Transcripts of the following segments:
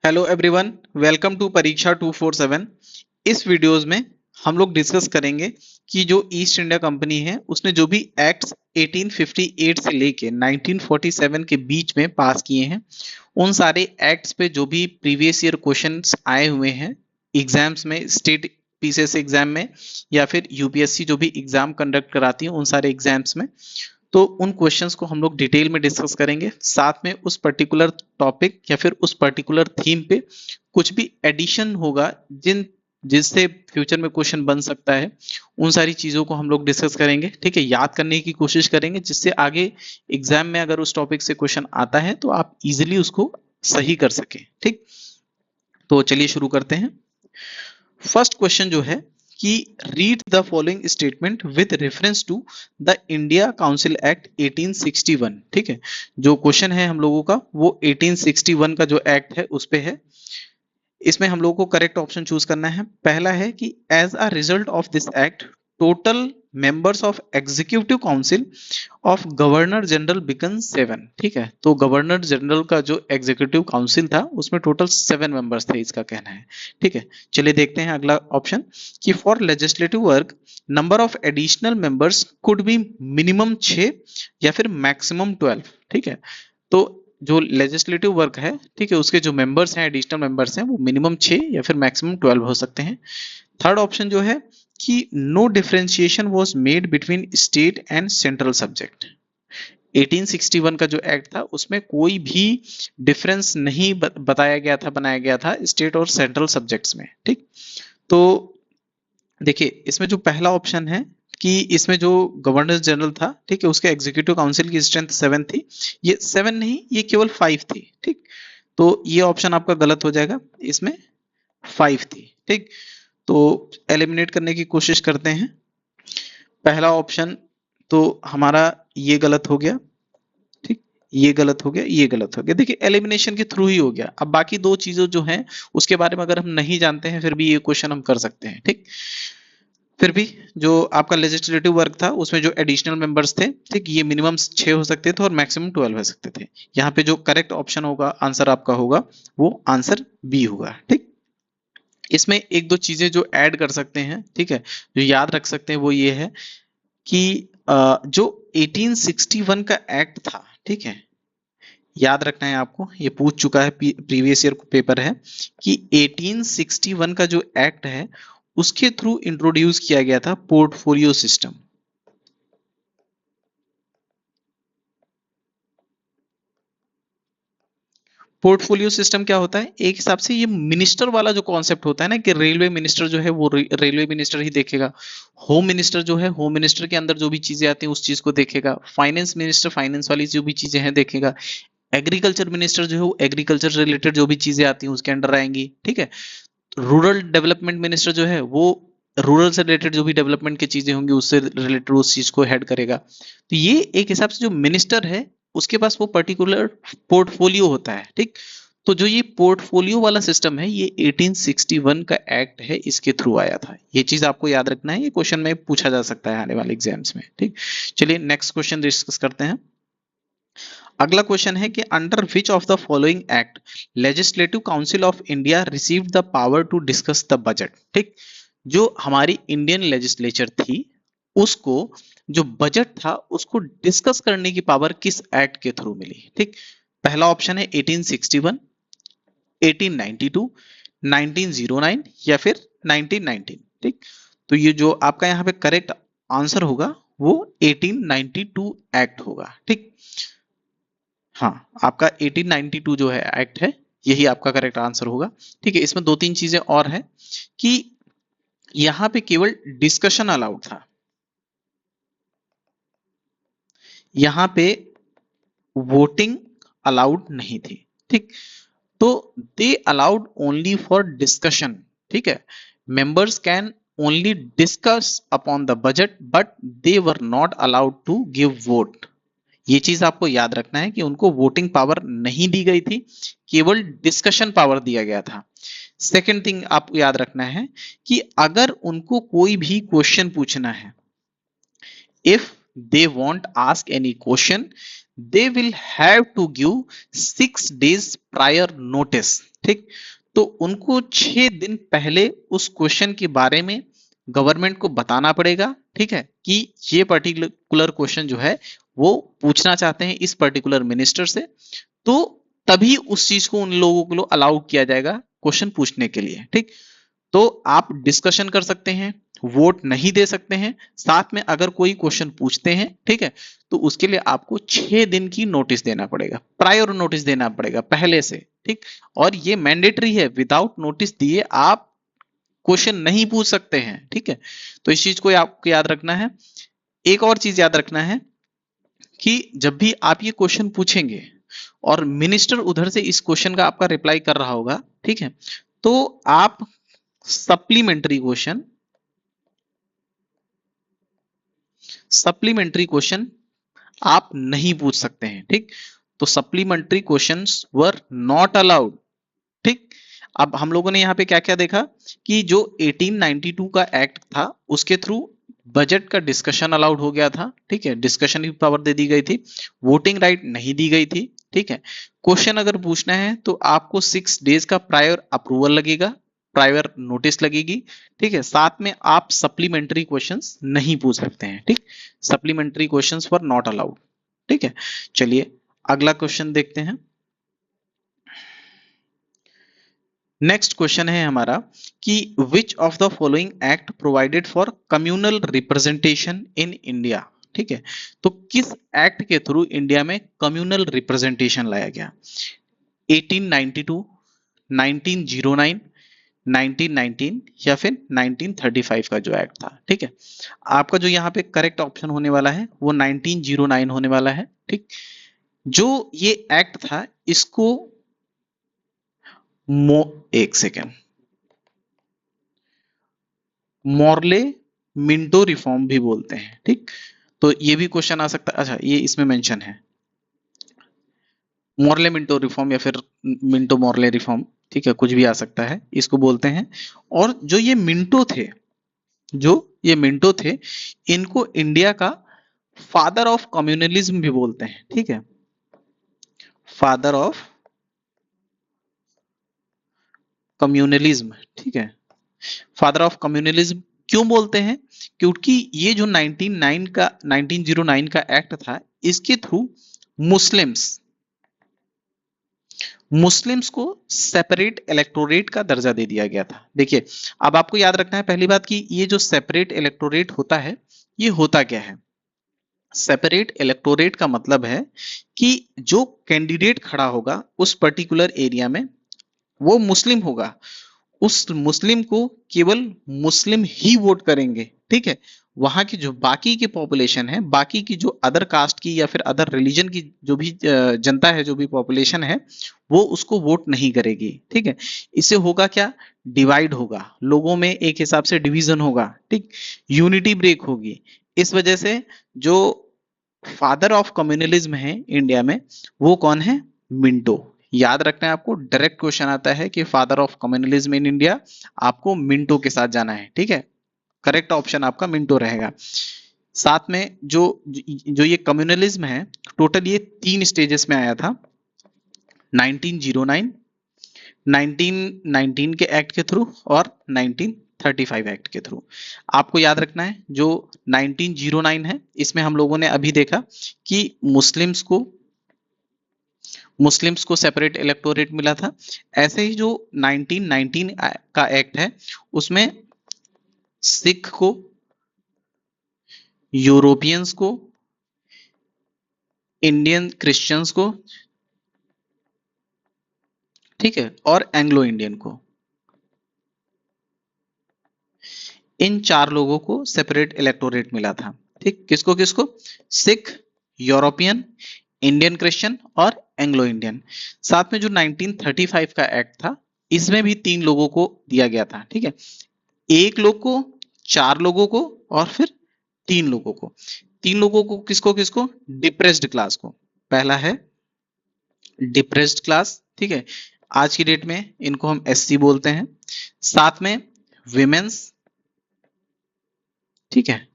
Hello everyone, welcome to परीक्षा 247। इस videos में हम लोग डिस्कस करेंगे कि जो ईस्ट इंडिया कंपनी है उसने जो भी एक्ट्स 1858 से लेके 1947 के बीच में पास किए हैं, उन सारे एक्ट्स पे जो भी प्रीवियस ईयर क्वेश्चंस आए हुए हैं एग्जाम्स में, स्टेट पीसीएस एग्जाम में या फिर यूपीएससी जो भी एग्जाम कंडक्ट कराती है उन सारे एग्जाम्स में, तो उन क्वेश्चंस को हम लोग डिटेल में डिस्कस करेंगे। साथ में उस पर्टिकुलर टॉपिक या फिर उस पर्टिकुलर थीम पे कुछ भी एडिशन होगा जिससे फ्यूचर में क्वेश्चन बन सकता है, उन सारी चीजों को हम लोग डिस्कस करेंगे। ठीक है, याद करने की कोशिश करेंगे जिससे आगे एग्जाम में अगर उस टॉपिक से क्वेश्चन आता है तो आप इजिली उसको सही कर सके। ठीक, तो चलिए शुरू करते हैं। फर्स्ट क्वेश्चन जो है कि read the following statement with reference to the India council act 1861। ठीक है, जो क्वेश्चन है हम लोगों का वो 1861 का जो एक्ट है उस पे है। इसमें हम लोगों को करेक्ट ऑप्शन चूज करना है। पहला है कि as a result of this act total members of executive council of governor general became 7। ठीक है, तो गवर्नर जनरल का जो एग्जीक्यूटिव काउंसिल था उसमें टोटल 7 मेंबर्स थे, इसका कहना है। ठीक है, चलिए देखते हैं अगला ऑप्शन कि for legislative work number of additional members could be minimum 6 या फिर मैक्सिमम 12। ठीक है, तो जो लेजिस्लेटिव वर्क है, ठीक है, उसके जो मेंबर्स हैं, एडिशनल मेंबर्स हैं, वो मिनिमम 6 या फिर मैक्सिमम 12 हो सकते हैं। थर्ड ऑप्शन जो है कि no differentiation was made between state and central subject. 1861 का जो एक्ट था उसमें कोई भी डिफरेंस नहीं बताया गया था, बनाया गया था स्टेट और सेंट्रल सब्जेक्ट्स में। ठीक, तो देखिए इसमें जो पहला ऑप्शन है कि इसमें जो गवर्नर जनरल था, ठीक है, उसके एग्जीक्यूटिव काउंसिल की स्ट्रेंथ 7 थी। ये 7 नहीं, ये केवल 5 थी। ठीक, तो ये ऑप्शन आपका गलत हो जाएगा, इसमें 5 थी। ठीक, तो एलिमिनेट करने की कोशिश करते हैं। पहला ऑप्शन तो हमारा ये गलत हो गया। ठीक, ये गलत हो गया, ये गलत हो गया। देखिए एलिमिनेशन के थ्रू ही हो गया। अब बाकी दो चीजें जो हैं उसके बारे में अगर हम नहीं जानते हैं फिर भी ये क्वेश्चन हम कर सकते हैं। ठीक, फिर भी जो आपका लेजिस्लेटिव वर्क था उसमें जो एडिशनल मेंबर्स थे, ठीक, ये मिनिमम 6 हो सकते थे और मैक्सिमम 12 हो सकते थे। यहाँ पे जो करेक्ट ऑप्शन होगा, आंसर आपका होगा, वो आंसर बी होगा। ठीक, इसमें एक दो चीजें जो ऐड कर सकते हैं, ठीक है, जो याद रख सकते हैं, वो ये है कि जो 1861 का एक्ट था, ठीक है, याद रखना है आपको, ये पूछ चुका है, प्रीवियस ईयर पेपर है कि 1861 का जो एक्ट है उसके थ्रू इंट्रोड्यूस किया गया था पोर्टफोलियो सिस्टम। पोर्टफोलियो सिस्टम क्या होता है? एक हिसाब से ये मिनिस्टर वाला जो कॉन्सेप्ट होता है ना, कि रेलवे मिनिस्टर जो है वो रेलवे मिनिस्टर ही देखेगा, होम मिनिस्टर जो है होम मिनिस्टर के अंदर जो भी चीजें आती हैं उस चीज को देखेगा, फाइनेंस मिनिस्टर फाइनेंस वाली जो भी चीजें हैं देखेगा, एग्रीकल्चर मिनिस्टर जो है वो एग्रीकल्चर रिलेटेड जो भी चीजें आती हैं उसके अंडर आएंगी। ठीक है, रूरल डेवलपमेंट मिनिस्टर जो है वो रूरल से रिलेटेड जो भी डेवलपमेंट की चीजें होंगी उससे रिलेटेड उस चीज को हेड करेगा। तो ये एक हिसाब से जो मिनिस्टर है उसके पास वो पर्टिकुलर पोर्टफोलियो होता है। ठीक, तो जो ये पोर्टफोलियो वाला सिस्टम है ये 1861 का एक्ट है, इसके थ्रू आया था। ये चीज आपको याद रखना है, ये क्वेश्चन में पूछा जा सकता है आने वाले एग्जाम्स में। ठीक, चलिए नेक्स्ट क्वेश्चन डिस्कस करते हैं। अगला क्वेश्चन है कि under which of the following act legislative council of India received the power to discuss the budget. ठीक, जो हमारी इंडियन लेजिस्लेचर थी उसको जो बजट था उसको डिस्कस करने की पावर किस एक्ट के थ्रू मिली? ठीक, पहला ऑप्शन है 1861, 1892, 1909 या फिर 1919। ठीक, तो ये जो आपका यहाँ पे करेक्ट आंसर होगा वो 1892 एक्ट होगा। ठीक, हाँ, आपका 1892 जो है एक्ट है, यही आपका करेक्ट आंसर होगा। ठीक है, इसमें दो तीन चीजें और है कि यहाँ पे केवल डिस्कशन अलाउड था, यहाँ पे वोटिंग अलाउड नहीं थी। ठीक, तो they allowed only for discussion. ठीक है, members can only discuss upon the budget but they were not allowed to give vote. ये चीज आपको याद रखना है कि उनको वोटिंग पावर नहीं दी गई थी, केवल डिस्कशन पावर दिया गया था। सेकेंड थिंग आपको याद रखना है कि अगर उनको कोई भी क्वेश्चन पूछना है, if they want ask any question they will have to give 6 days prior notice. ठीक, तो उनको 6 दिन पहले उस क्वेश्चन के बारे में गवर्नमेंट को बताना पड़ेगा। ठीक है, कि ये पर्टिकुलर क्वेश्चन जो है वो पूछना चाहते हैं इस पर्टिकुलर मिनिस्टर से, तो तभी उस चीज को उन लोगों को अलाउ किया जाएगा क्वेश्चन पूछने के लिए। ठीक, तो आप डिस्कशन कर सकते हैं, वोट नहीं दे सकते हैं, साथ में अगर कोई क्वेश्चन पूछते हैं, ठीक है, तो उसके लिए आपको 6 दिन की नोटिस देना पड़ेगा, प्रायर नोटिस देना पड़ेगा पहले से। ठीक, और ये मैंडेटरी है, विदाउट नोटिस दिए आप क्वेश्चन नहीं पूछ सकते हैं। ठीक है, तो इस चीज को आपको याद रखना है। एक और चीज याद रखना है कि जब भी आप ये क्वेश्चन पूछेंगे और मिनिस्टर उधर से इस क्वेश्चन का आपका रिप्लाई कर रहा होगा, ठीक है, तो आप सप्लीमेंट्री क्वेश्चन आप नहीं पूछ सकते हैं। ठीक, तो supplementary questions were not allowed. ठीक, अब हम लोगों ने यहाँ पे क्या क्या देखा कि जो 1892 का एक्ट था उसके थ्रू बजट का डिस्कशन अलाउड हो गया था। ठीक है, डिस्कशन की पावर दे दी गई थी, वोटिंग राइट नहीं दी गई थी। ठीक है, क्वेश्चन अगर पूछना है तो आपको 6 days का प्रायर अप्रूवल लगेगा, प्रायर नोटिस लगेगी। ठीक है, साथ में आप सप्लीमेंट्री क्वेश्चंस नहीं पूछ सकते हैं। ठीक, supplementary questions were not allowed. ठीक है, चलिए अगला क्वेश्चन देखते हैं। नेक्स्ट क्वेश्चन है हमारा कि विच of the following act provided for communal representation in India. ठीक है, तो किस एक्ट के थ्रू इंडिया में कम्युनल रिप्रेजेंटेशन लाया गया? 1892, 1909, 1919 या फिर 1935 का जो एक्ट था। ठीक है, आपका जो यहाँ पे करेक्ट ऑप्शन होने वाला है वो 1909 होने वाला है। ठीक, जो ये एक्ट था इसको एक सेकेंड, मॉर्ले मिंटो रिफॉर्म भी बोलते हैं। ठीक, तो ये भी क्वेश्चन आ सकता है। अच्छा, ये इसमें मेंशन है मॉर्ले मिंटो रिफॉर्म या फिर मिंटो मॉर्ले रिफॉर्म। ठीक है, कुछ भी आ सकता है, इसको बोलते हैं। और जो ये मिंटो थे, जो ये मिंटो थे, इनको इंडिया का फादर ऑफ कम्युनलिज्म भी बोलते हैं। ठीक है, फादर ऑफ कम्युनलिज्म। ठीक है, फादर ऑफ कम्युनलिज्म क्यों बोलते हैं? क्योंकि ये जो 1909 का एक्ट था, इसके थ्रू मुस्लिम्स मुस्लिम्स को सेपरेट इलेक्टोरेट का दर्जा दे दिया गया था। देखिए, अब आपको याद रखना है पहली बात कि ये जो सेपरेट इलेक्टोरेट होता है, ये होता क्या है? सेपरेट इलेक्टोरेट का मतलब है कि जो कैंडिडेट खड़ा होगा उस पर्टिकुलर एरिया में वो मुस्लिम होगा, उस मुस्लिम को केवल मुस्लिम ही वोट करेंगे। ठीक है, वहां की जो बाकी की पॉपुलेशन है, बाकी की जो अदर कास्ट की या फिर अदर रिलीजन की जो भी जनता है, जो भी पॉपुलेशन है, वो उसको वोट नहीं करेगी। ठीक है, इससे होगा क्या? डिवाइड होगा, लोगों में एक हिसाब से डिवीजन होगा। ठीक, यूनिटी ब्रेक होगी। इस वजह से जो फादर ऑफ कम्युनलिज्म है इंडिया में, वो कौन है? मिंटो। याद रखना है आपको, डायरेक्ट क्वेश्चन आता है कि father of communalism in India, आपको मिंटो के साथ जाना है। ठीक है, करेक्ट ऑप्शन आपका मिंटो रहेगा। साथ में जो जो ये कम्युनलिज्म है, टोटल ये 3 स्टेजेस में आया था, 1909, 1919 के एक्ट के थ्रू और 1935 एक्ट के थ्रू। आपको याद रखना है जो 1909 है, इसमें हम लोगों ने अभी देखा कि मुस्लिम्स को सेपरेट इलेक्टोरेट मिला था। ऐसे ही जो 1919 का एक्ट है, उसमें सिख को, यूरोपियंस को, इंडियन क्रिश्चियंस को, ठीक है, और एंग्लो इंडियन को, इन 4 लोगों को सेपरेट इलेक्टोरेट मिला था। ठीक, किसको किसको? सिख, यूरोपियन, इंडियन क्रिश्चियन और एंग्लो इंडियन। साथ में जो 1935 का एक्ट था, इसमें भी 3 लोगों को दिया गया था। ठीक है, एक लोग को, 4 लोगों को और फिर 3 लोगों को। 3 लोगों को किसको किसको? डिप्रेस्ड क्लास को। पहला है डिप्रेस्ड क्लास। ठीक है, आज की डेट में इनको हम एससी बोलते हैं। साथ में विमेंस, ठीक है,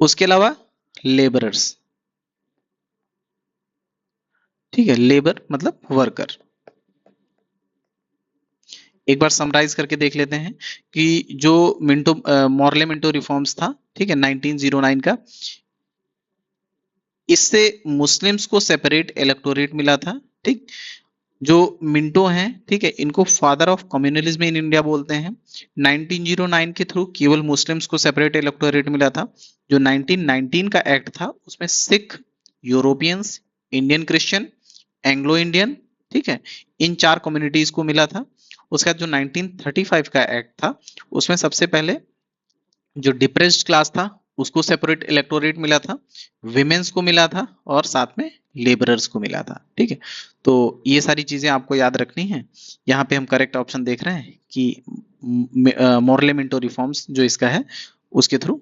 उसके अलावा लेबरर्स। ठीक है, लेबर मतलब वर्कर। एक बार समराइज करके देख लेते हैं कि जो मिंटो मॉर्ले मिंटो रिफॉर्म्स था, ठीक है, 1909 का, इससे मुस्लिम्स को सेपरेट इलेक्टोरेट मिला था। ठीक, जो मिंटो हैं, ठीक है, इनको father of communalism in India बोलते हैं। 1909 के थ्रू केवल मुस्लिम्स को सेपरेट इलेक्टोरेट मिला था। जो 1919 का एक्ट था उसमें Sikh, Europeans, Indian Christian, Anglo Indian, ठीक है, इन चार कम्युनिटीज को मिला था। उसके बाद जो 1935 का एक्ट था उसमें सबसे पहले जो डिप्रेस्ड क्लास था उसको सेपरेट इलेक्टोरेट मिला था, विमेंस को मिला था और साथ में लेबरर्स को मिला था। ठीक है, तो ये सारी चीजें आपको याद रखनी है। यहाँ पे हम करेक्ट ऑप्शन देख रहे हैं कि मॉर्ले मिंटो रिफॉर्म्स जो इसका है उसके थ्रू